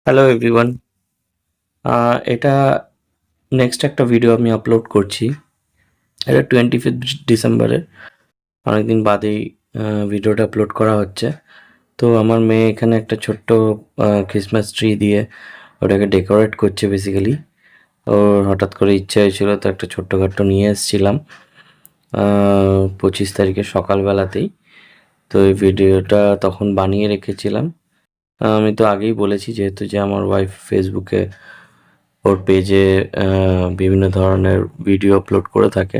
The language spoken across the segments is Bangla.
Hello everyone. এটা নেক্সট একটা ভিডিও আমি আপলোড করছি। এটা 25th ডিসেম্বরের অনেকদিন বাদেই ভিডিওটা আপলোড করা হচ্ছে। তো আমার মেয়ে এখানে একটা ছোট্ট ক্রিসমাস ট্রি দিয়ে ওটাকে ডেকোরেট করছে বেসিক্যালি। ওর হঠাৎ করে ইচ্ছা হয়েছিল, তো একটা ছোট্টখাট্টো নিয়ে এসেছিলাম 25 তারিখে সকালবেলাতেই। তো এই ভিডিওটা তখন বানিয়ে রেখেছিলাম। আমি তো আগেই বলেছি যেহেতু যে আমার ওয়াইফ ফেসবুকে ওর পেজে বিভিন্ন ধরনের ভিডিও আপলোড করে থাকে,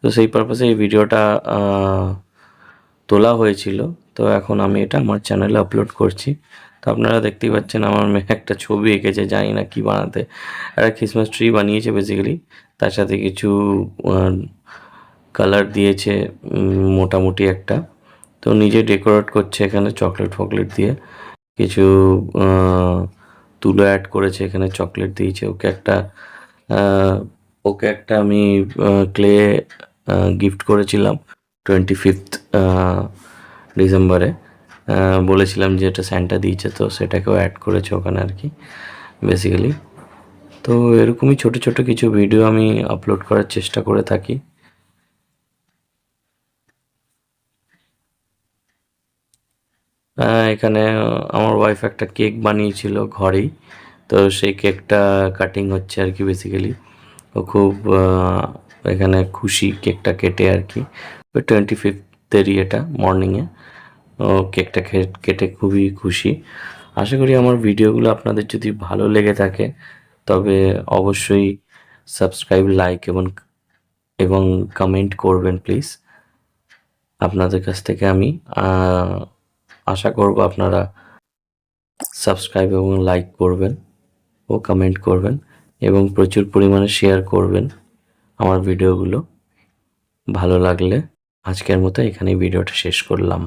তো সেই পারপাসে এই ভিডিওটা তোলা হয়েছিল। তো এখন আমি এটা আমার চ্যানেলে আপলোড করছি। তো আপনারা দেখতেই পাচ্ছেন আমার মেয়ে একটা ছবি এঁকেছে, জানি না কি বানাতে। একটা ক্রিসমাস ট্রি বানিয়েছে বেসিক্যালি, তার সাথে কিছু কালার দিয়েছে মোটামুটি একটা। তো নিজে ডেকোরেট করছে এখানে চকলেট ফকলেট দিয়ে, কিছু তুলো অ্যাড করেছে, এখানে চকলেট দিয়েছে ওকে একটা আমি ক্লে গিফট করেছিলাম 25th ডিসেম্বরে। বলেছিলাম যে এটা স্যান্টা দিয়েছে, তো সেটাকেও অ্যাড করেছে ওখানে আর কি বেসিক্যালি। তো এরকমই ছোট ছোট কিছু ভিডিও আমি আপলোড করার চেষ্টা করে থাকি। এখানে আমার ওয়াইফ একটা কেক বানিয়েছিল ঘরেই, তো সেই কেকটা কাটিং হচ্ছে আর কি বেসিক্যালি। ও খুব এখানে খুশি কেকটা কেটে আর কি। 25th-এরই এটা মর্নিংয়ে ও কেকটা কেটে খুবই খুশি। আশা করি আমার ভিডিওগুলো আপনাদের যদি ভালো লেগে থাকে তবে অবশ্যই সাবস্ক্রাইব, লাইক এবং কমেন্ট করবেন প্লিজ। আপনাদের কাছ থেকে আমি আশা করব আপনারা সাবস্ক্রাইব এবং লাইক করবেন ও কমেন্ট করবেন এবং প্রচুর পরিমাণে শেয়ার করবেন আমার ভিডিওগুলো। ভালো লাগলে আজকের মতো এখানেই ভিডিওটা শেষ করলাম।